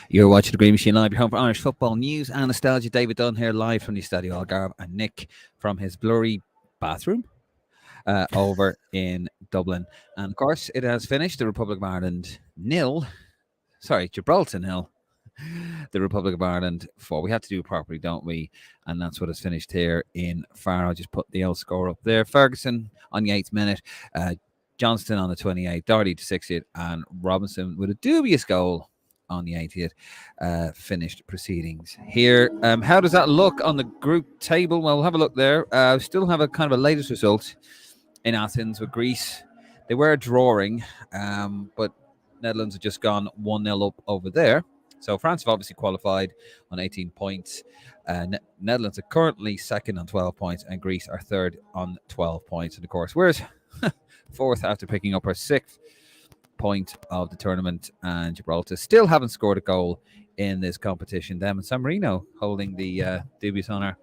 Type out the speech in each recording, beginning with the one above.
You're watching the Green Machine Live, your home for Irish football news and nostalgia. David Dunn here, live from the Stadio Algarve, and Nick from his blurry bathroom over in Dublin. And of course, it has finished. The Republic of Ireland nil. Sorry, Gibraltar nil. The Republic of Ireland 4. We have to do it properly, don't we? And that's what has finished here in Faro. Just put the old score up there. Ferguson on the 8th minute. Johnston on the 28th. Doherty to 60th. And Robinson with a dubious goal on the 80th. Finished proceedings here. How does that look on the group table? Well, we'll have a look there. Still have a kind of a latest result in Athens with Greece. They were drawing, but Netherlands have just gone 1-0 up over there. So France have obviously qualified on 18 points. Netherlands are currently second on 12 points, and Greece are third on 12 points. And of course, we're fourth after picking up our 6th point of the tournament, and Gibraltar still haven't scored a goal in this competition. Them and San Marino holding the dubious honour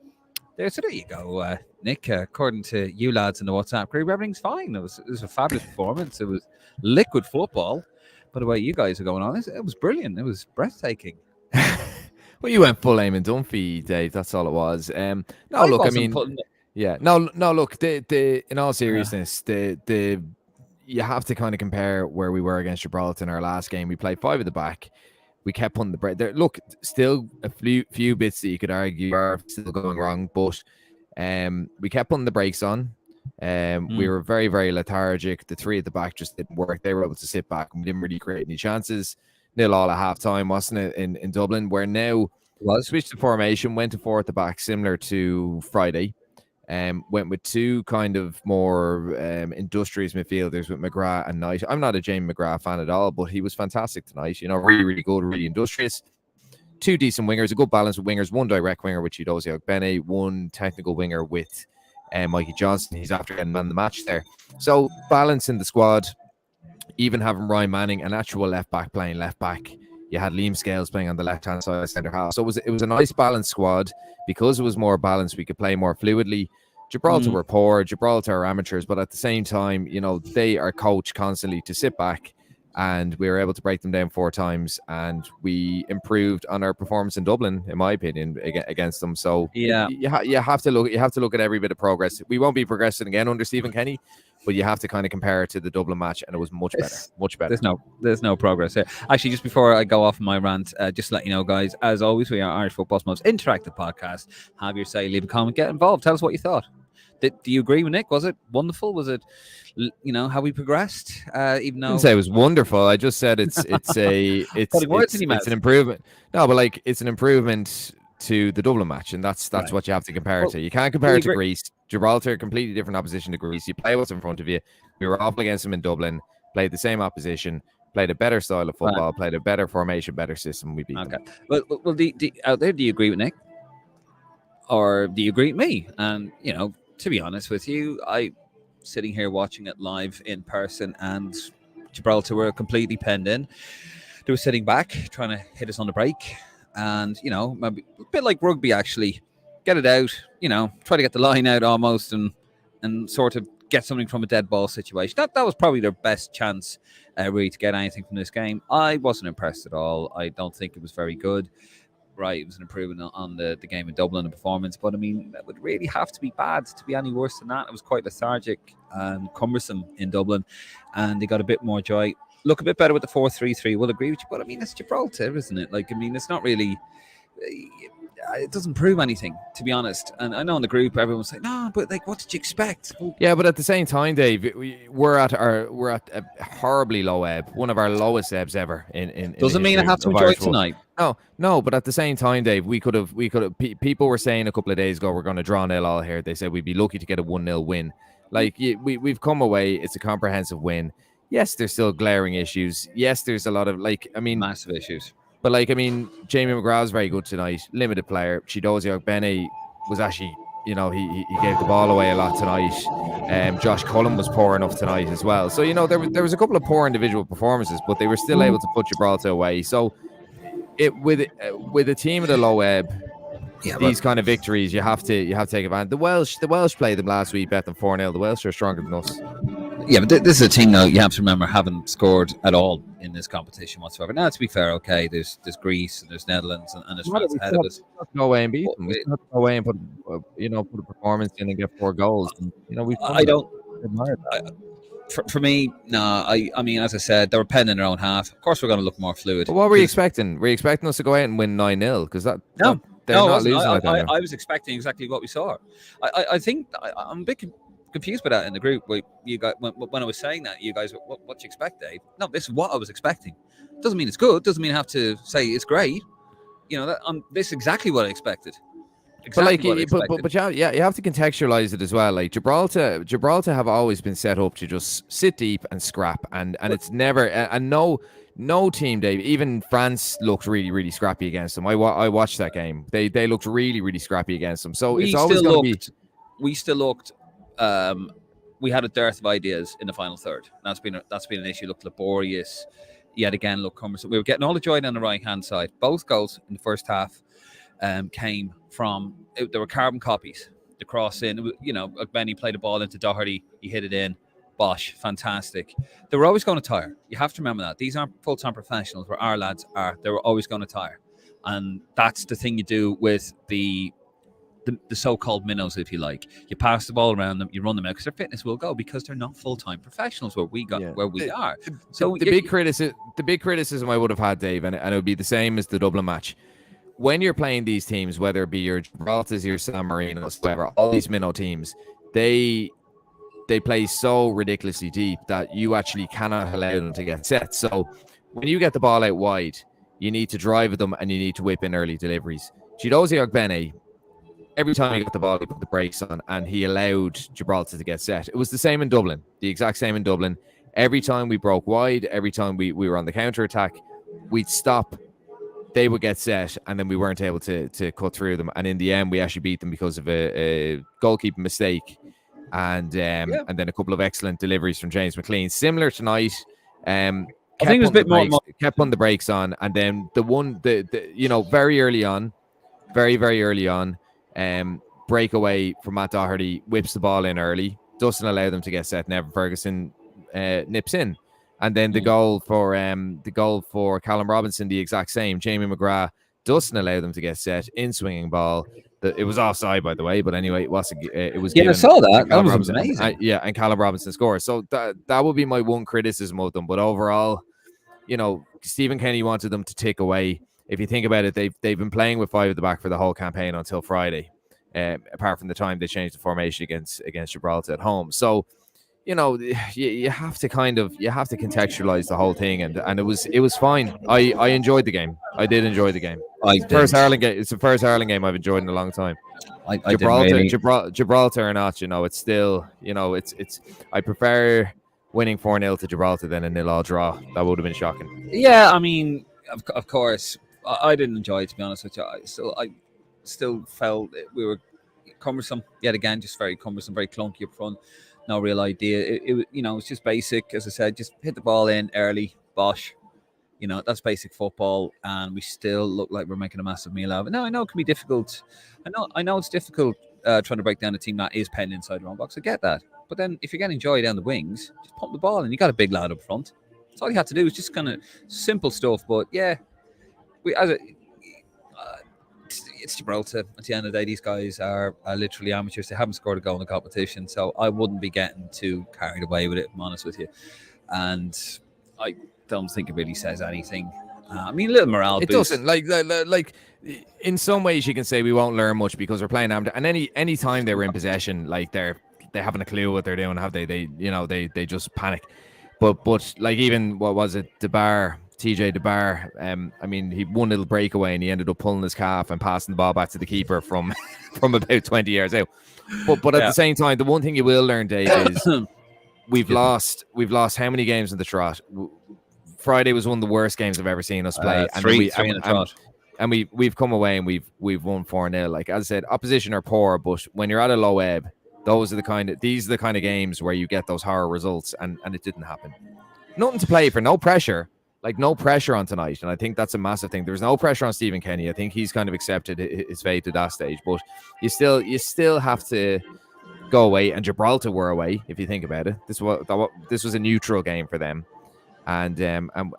there. So there you go, Nick. According to you lads in the WhatsApp group, everything's fine. It was a fabulous performance. It was liquid football. But the way you guys are going on, it was brilliant. It was breathtaking. Well, you went full Eamon Dunphy, Dave. That's all it was. No, look, I mean, yeah, no, look. The in all seriousness, the you have to kind of compare where we were against Gibraltar in our last game. We played 5 at the back. We kept putting the break there. Look, still a few bits that you could argue are still going wrong, but we kept putting the brakes on. We were very, very lethargic. The 3 at the back just didn't work. They were able to sit back, and we didn't really create any chances. 0-0 at half time, wasn't it, in Dublin, where now switched the formation, went to 4 at the back, similar to Friday. Went with 2 kind of more industrious midfielders with McGrath and Knight. I'm not a Jamie McGrath fan at all, but he was fantastic tonight. You know, really, really good, really industrious. 2 decent wingers, a good balance with wingers. 1 direct winger with Chidozie Ogbene, 1 technical winger with Mikey Johnston. He's after getting man the match there. So balance in the squad, even having Ryan Manning, an actual left back playing left back. You had Liam Scales playing on the left-hand side of centre half. So it was a nice balanced squad. Because it was more balanced, we could play more fluidly. Gibraltar were poor. Gibraltar are amateurs, but at the same time, you know, they are coached constantly to sit back, and we were able to break them down 4 times, and we improved on our performance in Dublin, in my opinion, against them. So yeah, you have to look at every bit of progress. We won't be progressing again under Stephen Kenny, but you have to kind of compare it to the Dublin match, and it was much better. There's no progress here. Actually, just before I go off my rant, just to let you know, guys, as always, we are Irish football's most interactive podcast. Have your say, leave a comment, get involved. Tell us what you thought. Do you agree with Nick? Was it wonderful? Was it, you know, how we progressed? Even though I didn't say it was wonderful. I just said it's an improvement. No, but like it's an improvement to the Dublin match, and that's right. What you have to compare it to. You can't compare it to Greece. Gibraltar, completely different opposition to Greece. You play what's in front of you. We were up against them in Dublin, played the same opposition, played a better style of football, played a better formation, better system. We beat them. Well, out there, do you agree with Nick? Or do you agree with me? And, you know, to be honest with you, I sitting here watching it live in person, and Gibraltar were completely penned in. They were sitting back, trying to hit us on the break. And, you know, maybe a bit like rugby, actually. Get it out, you know, try to get the line out almost and sort of get something from a dead ball situation. That was probably their best chance, really, to get anything from this game. I wasn't impressed at all. I don't think it was very good. Right, it was an improvement on the game in Dublin, the performance. But, I mean, that would really have to be bad to be any worse than that. It was quite lethargic and cumbersome in Dublin, and they got a bit more joy. Look a bit better with the 4-3-3. We'll agree with you. But, I mean, it's Gibraltar, isn't it? Like, I mean, it's not really... It doesn't prove anything, to be honest. And I know in the group everyone's saying, "No, but like, what did you expect?" Yeah, but at the same time, Dave, we're at a horribly low ebb, one of our lowest ebbs ever. Doesn't mean I have to enjoy it tonight. No, but at the same time, Dave, we could have. People were saying a couple of days ago we're going to draw 0-0 here. They said we'd be lucky to get a 1-0 win. Like we've come away. It's a comprehensive win. Yes, there's still glaring issues. Yes, there's a lot of massive issues. But, like, I mean, Jamie McGrath was very good tonight. Limited player. Chidozie Ogbene was actually, you know, he gave the ball away a lot tonight. Josh Cullen was poor enough tonight as well. So, you know, there was a couple of poor individual performances, but they were still able to put Gibraltar away. So, with a team at a low ebb, these kind of victories, you have to take advantage. The Welsh played them last week, bet them 4-0. The Welsh are stronger than us. Yeah, but this is a team though. You have to remember haven't scored at all in this competition whatsoever. Now, to be fair, okay, there's Greece and there's Netherlands and there's France ahead of us. We still have to go away and beat them. We still have to go away and put a performance in and get 4 goals. And, we've done I that. don't. Admire that. For me, no. I mean, as I said, they were penning in their own half. Of course, we're going to look more fluid. But what were you expecting? Were you expecting us to go out and win 9-0? Because they're not losing like that. I was expecting exactly what we saw. I think I'm a bit confused by that in the group. You guys, when I was saying that, you guys, what you expect, Dave? No, this is what I was expecting. Doesn't mean it's good. Doesn't mean I have to say it's great. This is exactly what I expected. Exactly but you have to contextualize it as well. Like Gibraltar have always been set up to just sit deep and scrap, and it's never and no team, Dave. Even France looked really, really scrappy against them. I watched that game. They looked really, really scrappy against them. So it's always going to be. We still looked. We had a dearth of ideas in the final third. That's been an issue. Looked laborious. Yet again, looked cumbersome. We were getting all the joy on the right hand side. Both goals in the first half came from. There were carbon copies. The cross in. Benny played the ball into Doherty. He hit it in. Bosh, fantastic. They were always going to tire. You have to remember that. These aren't full-time professionals where our lads are. They were always going to tire. And that's the thing you do with the so-called minnows, if you like. You pass the ball around them, you run them out because their fitness will go because they're not full-time professionals where we are. So the big criticism I would have had, Dave, and it would be the same as the Dublin match. When you're playing these teams, whether it be your Gibraltars, your San Marinos, whatever, all these minnow teams, they play so ridiculously deep that you actually cannot allow them to get set. So when you get the ball out wide, you need to drive them and you need to whip in early deliveries. Chidozie Ogbene, every time he got the ball, he put the brakes on and he allowed Gibraltar to get set. It was the same in Dublin, the exact same in Dublin. Every time we broke wide, every time we were on the counter-attack, we'd stop, they would get set, and then we weren't able to cut through them. And in the end, we actually beat them because of a goalkeeping mistake. And then a couple of excellent deliveries from James McLean. Similar tonight. I think it was a bit more. Kept on the brakes on, and then very early on, very, very early on, breakaway from Matt Doherty, whips the ball in early, doesn't allow them to get set. Never Ferguson nips in, and then the goal for Callum Robinson, the exact same. Jamie McGrath doesn't allow them to get set in swinging ball. It was offside, by the way, but anyway, it was. Yeah, I saw that. That was amazing. And Callum Robinson scores. So that would be my one criticism of them. But overall, Stephen Kenny wanted them to tick away. If you think about it, they've been playing with 5 at the back for the whole campaign until Friday, apart from the time they changed the formation against Gibraltar at home. So, you have to contextualize the whole thing, and it was fine. I enjoyed the game. I did enjoy the game. It's the first Ireland game I've enjoyed in a long time. Gibraltar or not, it's still, it's. I prefer winning 4-0 to Gibraltar than a 0-0 draw. That would have been shocking. Yeah, I mean, of course, I didn't enjoy it, to be honest with you. I still felt we were cumbersome yet again, just very cumbersome, very clunky up front. No real idea. It was just basic, as I said, just hit the ball in early, bosh. That's basic football, and we still look like we're making a massive meal out of it. Now, I know it can be difficult. I know it's difficult trying to break down a team that is penned inside their own box. I get that. But then if you're getting joy down the wings, just pump the ball, and you got a big lad up front. That's all you had to do. Was just kind of simple stuff. But yeah, it's Gibraltar. At the end of the day, these guys are literally amateurs. They haven't scored a goal in the competition, so I wouldn't be getting too carried away with it, if I'm honest with you. And I don't think it really says anything. I mean, a little morale boost. It doesn't. Like in some ways, you can say we won't learn much because we're playing amateur. And any time they were in possession, like they haven't a clue what they're doing. Have they? They just panic. But like even what was it? TJ DeBar, I mean, he one little breakaway and he ended up pulling his calf and passing the ball back to the keeper from about 20 yards out. But at the same time, the one thing you will learn, Dave, is we've lost how many games in the trot? Friday was one of the worst games I've ever seen us play. Three in the trot. And we've come away and we've won 4-0. Like as I said, opposition are poor, but when you're at a low ebb, these are the kind of games where you get those horror results, and it didn't happen. Nothing to play for, no pressure. Like no pressure on tonight, and I think that's a massive thing. There's no pressure on Stephen Kenny. I think he's kind of accepted his fate at that stage, but you still have to go away, and Gibraltar were away. If you think about it, this was a neutral game for them, and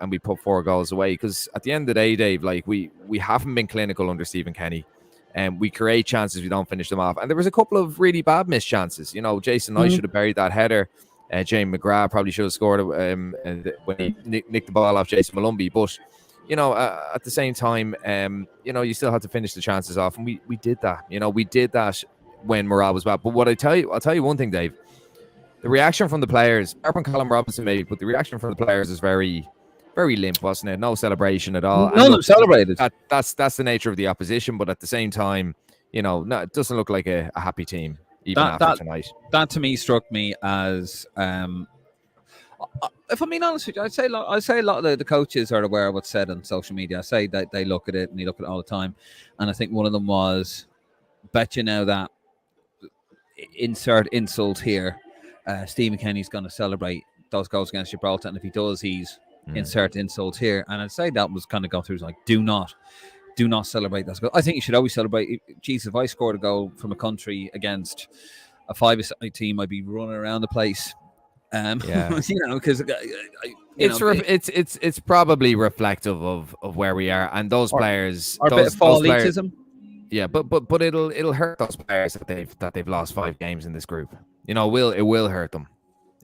we put 4 goals away. Because at the end of the day, Dave, like we haven't been clinical under Stephen Kenny, and we create chances, we don't finish them off. And there was a couple of really bad missed chances. You know, Jason Knight should have buried that header. James McGrath probably should have scored when he nicked the ball off Jason Malumbi. But you know, at the same time, you know, you still had to finish the chances off, and we did that. You know, we did that when morale was bad. But what I'll tell you one thing, Dave. The reaction from the players, apart from Callum Robinson maybe, but the reaction from the players is very, very limp, wasn't it? No celebration at all. No one celebrated. That's the nature of the opposition. But at the same time, you know, no, it doesn't look like a happy team even after tonight. That to me struck me as, if I'm being honest with you, I'd say a lot of the coaches are aware of what's said on social media. I say that they look at it and they look at it all the time. And I think one of them was, bet you now that insert insult here. Stephen Kenny's going to celebrate those goals against Gibraltar, and if he does, he's insert insult here. And I'd say that was kind of gone through. Like, do not celebrate those goals. I think you should always celebrate. Jesus, if I scored a goal from a country against a 5-a-side team, I'd be running around the place. You know, because it's probably reflective of where we are, and those players are a bit of fall elitism. Yeah, but it'll hurt those players that they've lost 5 games in this group. You know, it will hurt them.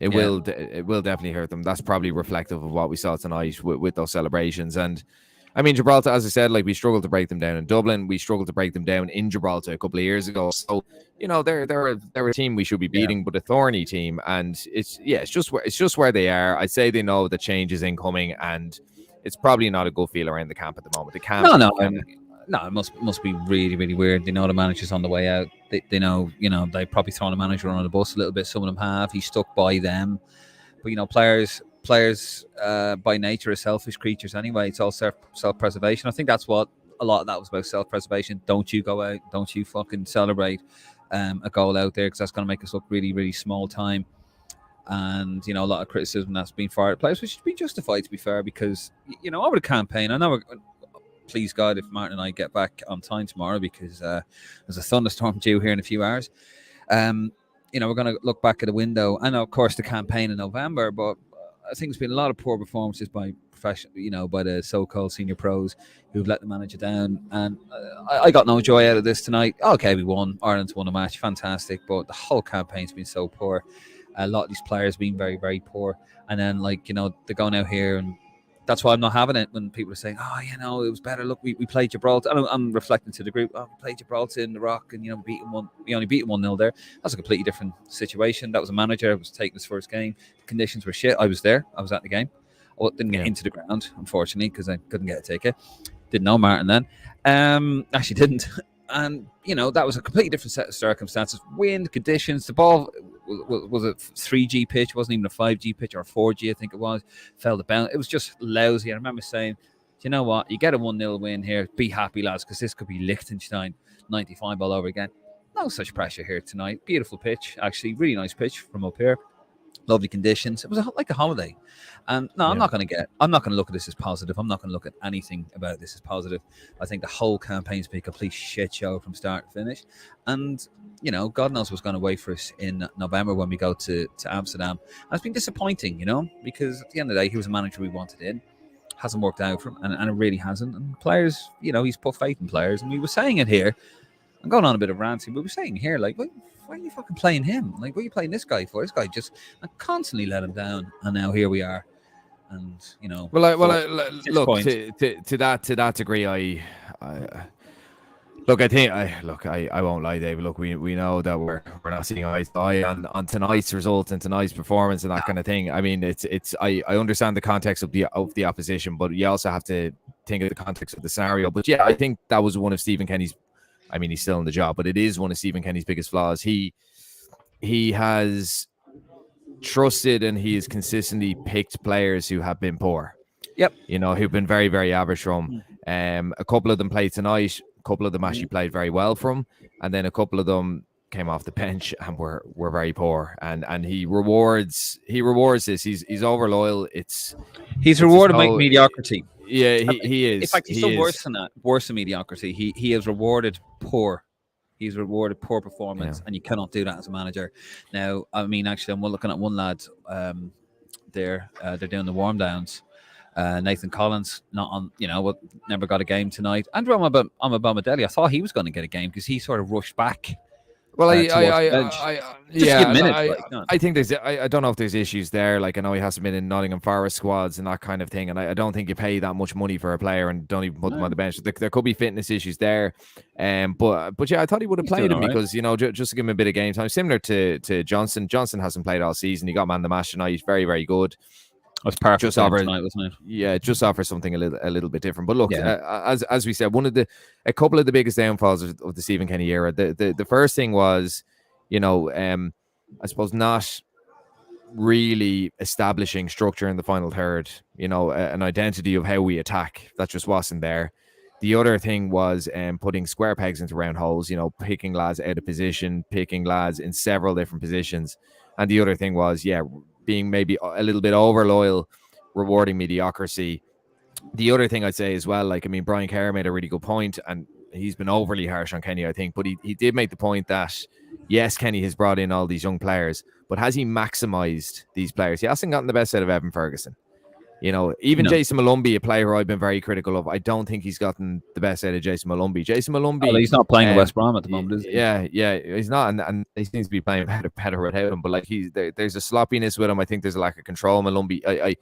It will definitely hurt them. That's probably reflective of what we saw tonight with those celebrations. And I mean, Gibraltar, as I said, like we struggled to break them down in Dublin. We struggled to break them down in Gibraltar a couple of years ago. So you know, they're a team we should be beating, but a thorny team. And it's just where they are. I'd say they know the change is incoming, and it's probably not a good feel around the camp at the moment. The camp, no, it must be really, really weird. They know the manager's on the way out. They know, you know, they've probably thrown the manager on the bus a little bit. Some of them have. He's stuck by them. But, you know, players by nature are selfish creatures anyway. It's all self-preservation. I think that's what a lot of that was about, self-preservation. Don't you go out. Don't you fucking celebrate a goal out there, because that's going to make us look really, really small time. And, you know, a lot of criticism that's been fired at players, which should be justified, to be fair, because, you know, over the campaign, I know please God, if Martin and I get back on time tomorrow, because there's a thunderstorm due here in a few hours. You know, we're going to look back at the window. I know, of course, the campaign in November, but I think there's been a lot of poor performances by by the so-called senior pros who've let the manager down. And I got no joy out of this tonight. Okay, we won. Ireland's won a match. Fantastic. But the whole campaign's been so poor. A lot of these players have been very, very poor. And then, like, you know, they're going out here, and that's why I'm not having it when people are saying, oh, you know, it was better. Look, we played Gibraltar. I'm reflecting to the group. Oh, we played Gibraltar in the Rock, and, you know, we only beat them 1-0 there. That's a completely different situation. That was a manager who was taking his first game. The conditions were shit. I was there. I was at the game. I didn't get into the ground, unfortunately, because I couldn't get a ticket. Didn't know Martin then. Actually didn't. And, you know, that was a completely different set of circumstances. Wind, conditions, the ball was a 3G pitch, wasn't even a 5G pitch, or a 4G, I think it was. Fell the bounce. It was just lousy. I remember saying, you know what, you get a 1-0 win here, be happy, lads, because this could be Liechtenstein 95 all over again. No such pressure here tonight. Beautiful pitch, actually, really nice pitch from up here. Lovely conditions. It was like a holiday. And no, I'm not going to look at this as positive. I'm not going to look at anything about this as positive. I think the whole campaign's been a complete shit show from start to finish. And, you know, God knows what's going to wait for us in November when we go to Amsterdam. And it's been disappointing, you know, because at the end of the day, he was a manager we wanted in. Hasn't worked out for him, and it really hasn't. And players, you know, he's put faith in players. And we were saying it here. I'm going on a bit of ranting, but we were saying here, like, why are you fucking playing him? Like, what are you playing this guy for? This guy just constantly let him down, and now here we are. And, you know, look, to that degree, I won't lie, David. Look, we know that we're not seeing eye to eye on tonight's result and tonight's performance and that kind of thing. I mean, I understand the context of the opposition, but you also have to think of the context of the scenario. But yeah, I think that was one of Stephen Kenny's. I mean, he's still in the job, but it is one of Stephen Kenny's biggest flaws. He has trusted and he has consistently picked players who have been poor. Yep. You know, who've been very, very average from. A couple of them played tonight. A couple of them actually played very well from. And then a couple of them came off the bench and were very poor. And he rewards this. He's over loyal. He's rewarded by mediocrity. Yeah, he is. In fact, he's still worse than that. Worse than mediocrity. He has rewarded poor He's rewarded poor performance, and you cannot do that as a manager. Now, I mean, actually, I'm looking at one lad there. They're doing the warm downs. Nathan Collins, not on, never got a game tonight. Andrew Amabamadeli, I thought he was going to get a game because he sort of rushed back. Well, I think there's. I don't know if there's issues there. Like, I know he hasn't been in Nottingham Forest squads and that kind of thing, and I don't think you pay that much money for a player and don't even put them on the bench. There could be fitness issues there, but yeah, I thought he would have played him because just to give him a bit of game time, similar to Johnson. Johnson hasn't played all season. He got man the match tonight. He's very, very good. That's perfect. Just offer tonight, wasn't it? Yeah, just offer something a little bit different. But look, as we said, a couple of the biggest downfalls of the Stephen Kenny era. The first thing was, I suppose not really establishing structure in the final third. An identity of how we attack that just wasn't there. The other thing was putting square pegs into round holes. Picking lads out of position, picking lads in several different positions. And the other thing was, being maybe a little bit over loyal, rewarding mediocrity. The other thing I'd say as well, Brian Kerr made a really good point, and he's been overly harsh on Kenny, I think, but he did make the point that, yes, Kenny has brought in all these young players, but has he maximised these players? He hasn't gotten the best out of Evan Ferguson. Jason Malumbi, a player who I've been very critical of, I don't think he's gotten the best out of Jason Malumbi. He's not playing at West Brom at the moment, is he? Yeah, he's not, and he seems to be playing better without him. But there's a sloppiness with him. I think there's a lack of control. Malumbi,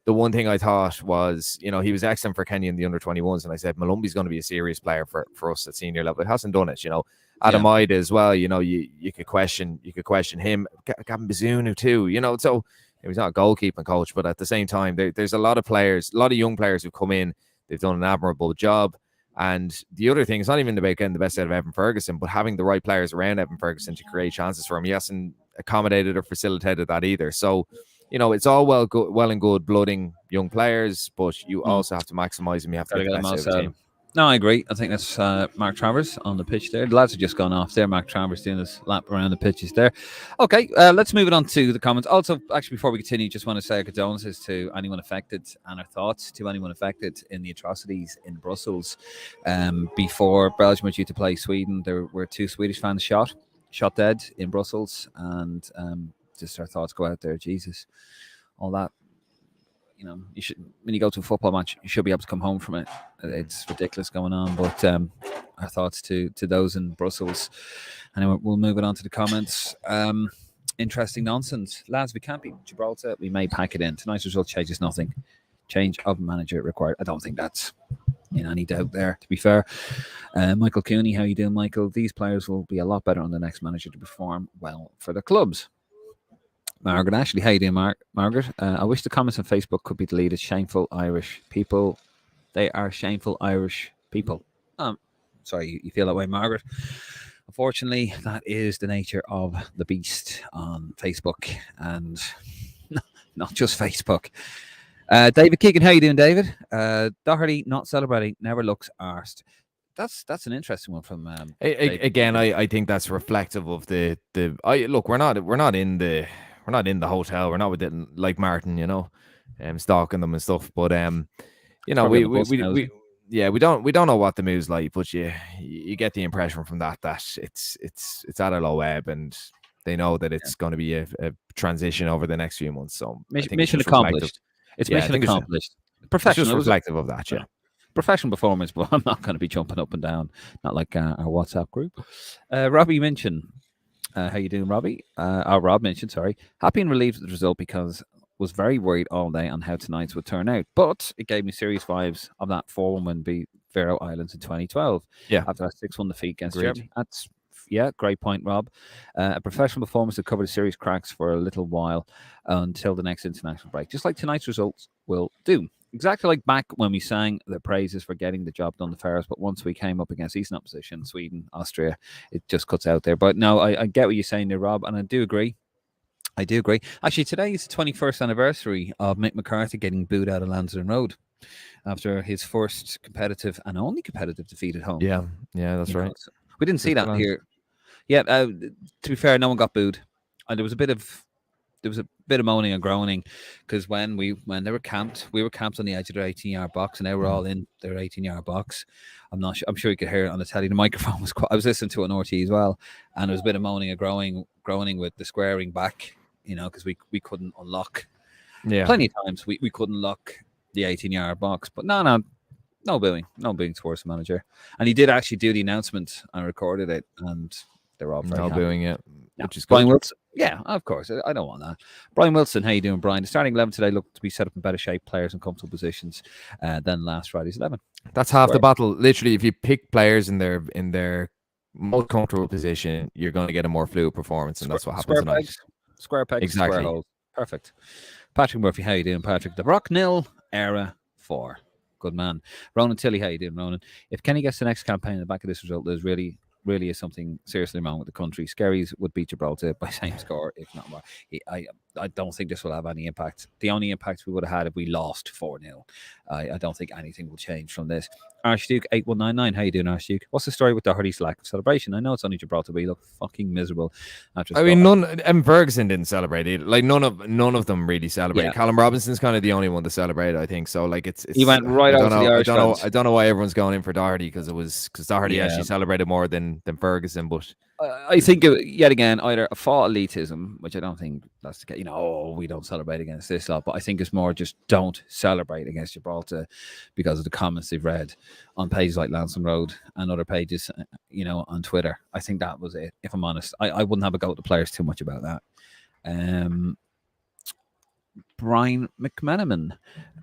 the one thing I thought was, he was excellent for Kenny in the under-21s, and I said Malumbi's going to be a serious player for us at senior level. It hasn't done it, Adam Ida as well. You could question him. Gavin Bazunu too. So. He's not a goalkeeping coach, but at the same time, there's a lot of players, a lot of young players who've come in. They've done an admirable job. And the other thing is not even about getting the best out of Evan Ferguson, but having the right players around Evan Ferguson to create chances for him. He hasn't accommodated or facilitated that either. So, it's all well and good blooding young players, but you also have to maximise them. You have to get the best out of the team. No, I agree. I think that's Mark Travers on the pitch there. The lads have just gone off there. Mark Travers doing this lap around the pitches there. Okay, let's move it on to the comments. Also, actually, before we continue, just want to say our condolences to anyone affected and our thoughts to anyone affected in the atrocities in Brussels. Before Belgium were due to play Sweden, there were 2 Swedish fans shot dead in Brussels, and just our thoughts go out there. Jesus, all that. You should, when you go to a football match, you should be able to come home from it. It's ridiculous going on, but our thoughts to those in Brussels. Anyway, we'll move it on to the comments. Interesting nonsense. Lads, we can't beat Gibraltar. We may pack it in. Tonight's result changes nothing. Change of manager required. I don't think that's in any doubt there, to be fair. Michael Cooney, how you doing, Michael? These players will be a lot better on the next manager to perform well for the clubs. Margaret Ashley, how you doing, Margaret? I wish the comments on Facebook could be deleted. Shameful Irish people. They are shameful Irish people. Sorry, you feel that way, Margaret. Unfortunately, that is the nature of the beast on Facebook, and not just Facebook. David Keegan, how you doing, David? Doherty not celebrating, never looks arsed. That's an interesting one from again. I think that's reflective of the. Look, we're not in the hotel. We're not with it like Martin, stalking them and stuff. But we don't know what the mood's like. But you get the impression from that it's at a low ebb, and they know that it's going to be a transition over the next few months. So mission accomplished. It's mission accomplished. Professional, just reflective of that. Yeah. Professional performance, but I'm not going to be jumping up and down, not like our WhatsApp group. Robbie Minchin, how you doing, Robbie? Rob Minchin, sorry. Happy and relieved with the result because was very worried all day on how tonight's would turn out, but it gave me serious vibes of that 4-1 win beat Faroe Islands in 2012. Yeah, after that 6-1 defeat against Germany. That's great point, Rob. A professional performance that covered serious cracks for a little while until the next international break, just like tonight's results will do. Exactly like back when we sang the praises for getting the job done, the Faroes, but once we came up against Eastern opposition, Sweden, Austria, it just cuts out there. But no, I get what you're saying there, Rob, and I do agree. Actually, today is the 21st anniversary of Mick McCarthy getting booed out of Lansdowne Road after his first competitive and only competitive defeat at home. Yeah, that's right. So we didn't see that here. Yeah, to be fair, no one got booed. And there was bit of moaning and groaning because when they were camped on the edge of their 18-yard box, and they were all in their 18-yard box. I'm sure you could hear it on the telly. The microphone was I was listening to it on RT as well, and there was a bit of moaning and groaning with the squaring back, because we couldn't unlock. Yeah, plenty of times we couldn't lock the 18-yard box, but no booing towards the manager, and he did actually do the announcement and recorded it, and they're all very happy. Booing it, which is good. Brian Wilson, yeah, of course, I don't want that. Brian Wilson, how you doing, Brian? The starting 11 today looked to be set up in better shape, players in comfortable positions than last Friday's 11. That's half the battle. Literally, if you pick players in their most comfortable position, you're going to get a more fluid performance, and that's what happens tonight. Square pegs, exactly. Square holes. Perfect. Patrick Murphy, how you doing, Patrick? The Brock 0, Era 4. Good man. Ronan Tilley, how you doing, Ronan? If Kenny gets the next campaign in the back of this result, there's really is something seriously wrong with the country. Skerries would beat Gibraltar by same score, if not more. I don't think this will have any impact. The only impact we would have had if we lost 4-0. I don't think anything will change from this. Archduke 8199, how you doing, Archduke? What's the story with Doherty's lack of celebration? I know it's only Gibraltar, but you look fucking miserable. Ferguson didn't celebrate it. Like none of them really celebrated. Yeah. Callum Robinson's kind of the only one to celebrate, I think. So like it's he went right out to the Irish fans. I don't know why everyone's going in for Doherty because Doherty actually celebrated more than Ferguson, but. I think yet again either a fought elitism, which I don't think that's the case. We don't celebrate against this lot, but I think it's more just don't celebrate against Gibraltar because of the comments they've read on pages like Lansing Road and other pages, on Twitter. I think that was it. If I'm honest, I wouldn't have a go at the players too much about that. Brian McMenamin.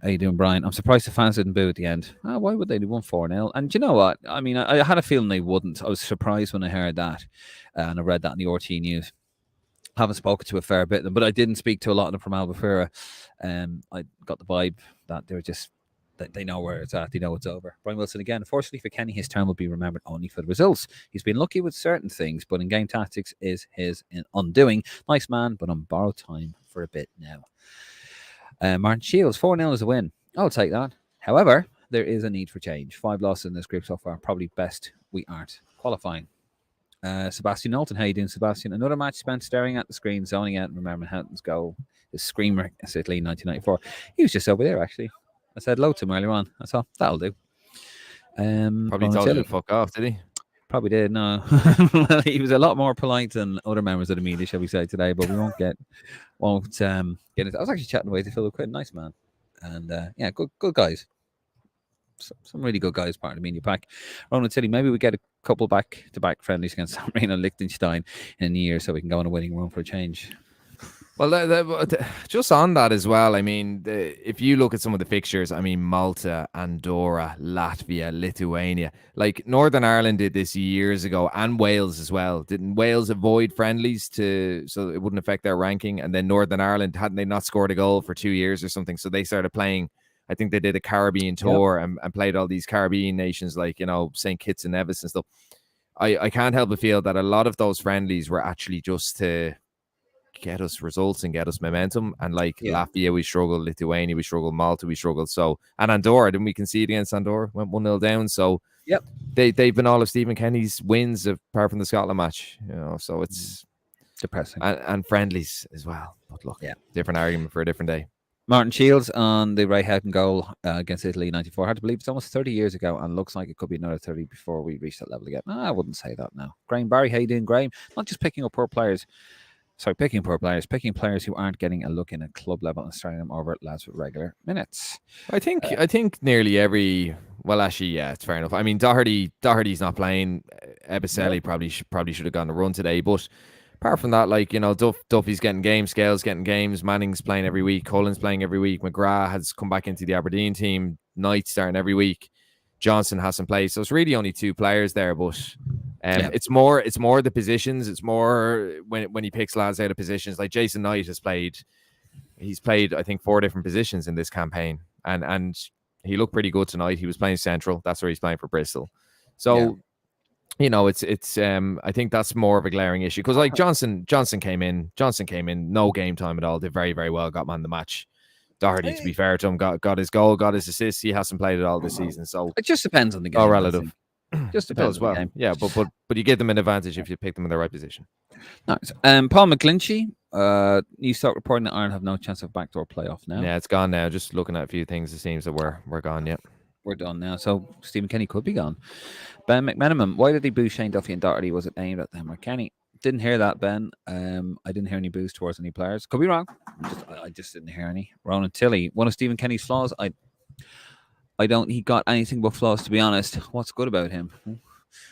How you doing, Brian? I'm surprised the fans didn't boo at the end. Why would they? They won 4-0. And you know what? I mean, I had a feeling they wouldn't. I was surprised when I heard that. And I read that in the RT News. I haven't spoken to a fair bit of them, but I didn't speak to a lot of them from Albufeira. I got the vibe that they were just, they know where it's at. They know it's over. Brian Wilson again. Unfortunately for Kenny, his term will be remembered only for the results. He's been lucky with certain things, but in game tactics is his undoing. Nice man, but on borrowed time for a bit now. Martin Shields, 4-0 is a win. I'll take that. However, there is a need for change. 5 losses in this group so far. Probably best we aren't qualifying. Sebastian Knowlton, how you doing, Sebastian? Another match spent staring at the screen, zoning out and remembering Houghton's goal. The screamer at Italy in 1994. He was just over there, actually. I said hello to him earlier on. That's all. That'll do. Probably told you to fuck off, did he? Probably did, no. He was a lot more polite than other members of the media, shall we say, today, but we won't get into. I was actually chatting away to Philip Quinn, nice man. And good guys. Some really good guys part of the media pack. Ronan Tilley, maybe we get a couple back-to-back friendlies against San Marino and Liechtenstein in a year so we can go on a winning run for a change. Well, just on that as well, I mean, if you look at some of the fixtures, I mean, Malta, Andorra, Latvia, Lithuania, like Northern Ireland did this years ago, and Wales as well. Didn't Wales avoid friendlies so it wouldn't affect their ranking? And then Northern Ireland, hadn't they not scored a goal for 2 years or something? So they started playing, I think they did a Caribbean tour and played all these Caribbean nations like, St. Kitts and Nevis and stuff. I can't help but feel that a lot of those friendlies were actually just to get us results and get us momentum. And Latvia, we struggled. Lithuania, we struggled. Malta, we struggled. So, and Andorra, didn't we concede against Andorra? Went 1-0 down. So, they've been all of Stephen Kenny's wins apart from the Scotland match. So it's depressing. And friendlies as well. But look, different argument for a different day. Martin Shields on the Ray Houghton goal against Italy in 94. Hard to believe it's almost 30 years ago and looks like it could be another 30 before we reach that level again. I wouldn't say that now. Graham Barry, how you doing, Graham? Not just picking players who aren't getting a look in at club level and starting them over at lads with regular minutes. I think nearly every. Well, actually, yeah, it's fair enough. I mean, Doherty's not playing. Ebicelli probably should have gone to run today, but apart from that, Duffy's getting games, Scales getting games, Manning's playing every week, Cullen's playing every week, McGrath has come back into the Aberdeen team, Knight starting every week, Johnson hasn't played, so it's really only 2 players there, but it's more the positions. It's more when he picks lads out of positions. Like Jason Knight he's played I think 4 different positions in this campaign, and he looked pretty good tonight. He was playing central. That's where he's playing for Bristol. So it's I think that's more of a glaring issue because Johnson came in, no game time at all. Did very, very well. Got man of the match. Doherty, to be fair to him, got his goal, got his assist. He hasn't played it all this season, so it just depends on the game. All relative. Just depends on the game. Yeah, but you give them an advantage if you pick them in the right position. Nice. Paul McGlinchey, News Talk reporting that Ireland have no chance of backdoor playoff now. Yeah, it's gone now. Just looking at a few things, it seems that we're gone. Yep. We're done now. So Stephen Kenny could be gone. Ben McMenamin, why did he boo Shane Duffy and Doherty? Was it aimed at them or Kenny? Didn't hear that, Ben. I didn't hear any boos towards any players. Could be wrong. I just didn't hear any. Ronan Tilley, one of Stephen Kenny's flaws. I don't. He got anything but flaws, to be honest. What's good about him?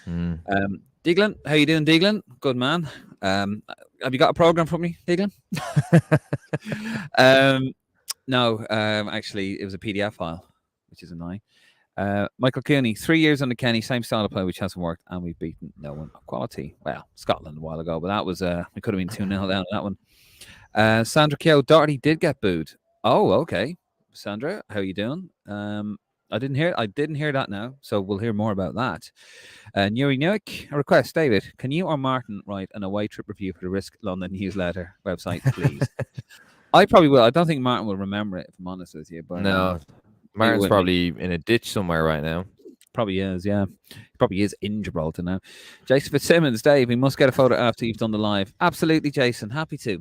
Deaglin, how you doing, Deaglin? Good man. Have you got a program for me, Deaglin? No. Actually, it was a PDF file, which is annoying. Michael Cooney, 3 years under Kenny, same style of play, which hasn't worked, and we've beaten no one of quality. Well, Scotland a while ago, but that was we could have been 2-0 down on that one. Sandra Keogh, Doherty did get booed. Oh, okay. Sandra, how you doing? I didn't hear that now, so we'll hear more about that. Nuri Newick, a request, David, can you or Martin write an away trip review for the Risk London newsletter website, please? I probably will. I don't think Martin will remember it, if I'm honest with you. But no, Martin's probably in a ditch somewhere right now. Probably is, yeah. He probably is in Gibraltar now. Jason Fitzsimmons, Dave, we must get a photo after you've done the live. Absolutely, Jason. Happy to.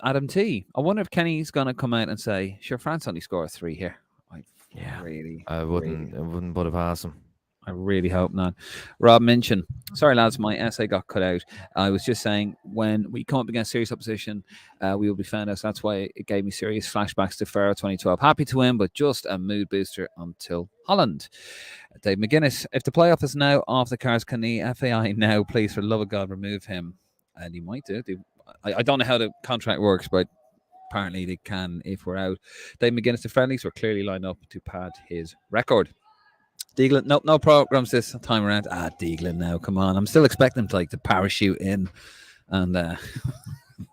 Adam T. I wonder if Kenny's going to come out and say, sure, France only scored 3 here. I wouldn't put it past him. I really hope not. Rob Minchin. Sorry, lads, my essay got cut out. I was just saying when we come up against serious opposition, we will be found out. So that's why it gave me serious flashbacks to Faro 2012. Happy to win, but just a mood booster until Holland. Dave McGuinness. If the playoff is now off the cards, can the FAI now, please, for the love of God, remove him? And he might do. I don't know how the contract works, but apparently they can if we're out. Dave McGuinness, the friendlies were clearly lined up to pad his record. Deaglin, no programs this time around. Deaglin now, come on. I'm still expecting them to parachute in and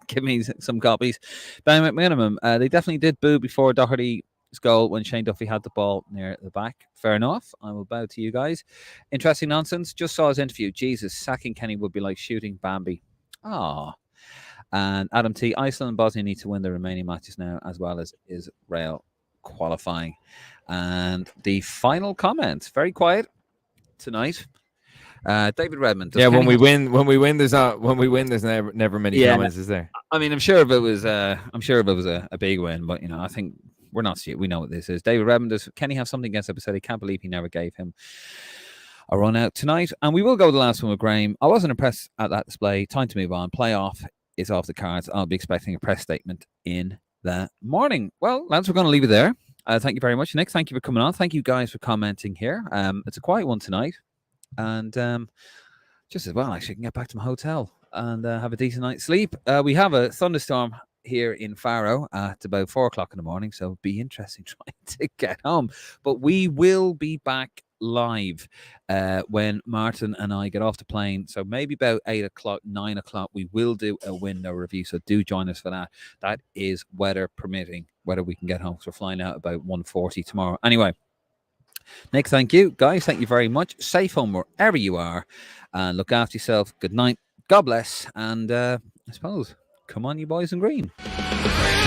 give me some copies. Ben McMinimum, they definitely did boo before Doherty's goal when Shane Duffy had the ball near the back. Fair enough. I will bow to you guys. Interesting nonsense. Just saw his interview. Jesus, sacking Kenny would be like shooting Bambi. And Adam T. Iceland and Bosnia need to win the remaining matches now, as well as Israel qualifying. And the final comment, very quiet tonight. David Redmond. Yeah, when we win, there's never many comments, is there? I mean, I'm sure if it was a big win, but I think we're not. We know what this is. David Redmond, does Kenny have something against Episode? He can't believe he never gave him a run out tonight. And we will go to the last one with Graham. I wasn't impressed at that display. Time to move on. Playoff is off the cards. I'll be expecting a press statement in the morning. Well, lads, we're going to leave it there. Thank you very much, Nick. Thank you for coming on. Thank you guys for commenting here. It's a quiet one tonight. And just as well, actually, I can get back to my hotel and have a decent night's sleep. We have a thunderstorm here in Faro at about 4 o'clock in the morning, so it'll be interesting trying to get home. But we will be back live when Martin and I get off the plane. So maybe about 8 o'clock, 9 o'clock, we will do a window review. So do join us for that. That is weather permitting, whether we can get home. So we're flying out about 1:40 tomorrow. Anyway, Nick, thank you. Guys, thank you very much. Safe home wherever you are. And look after yourself. Good night. God bless. And I suppose, come on, you boys in green.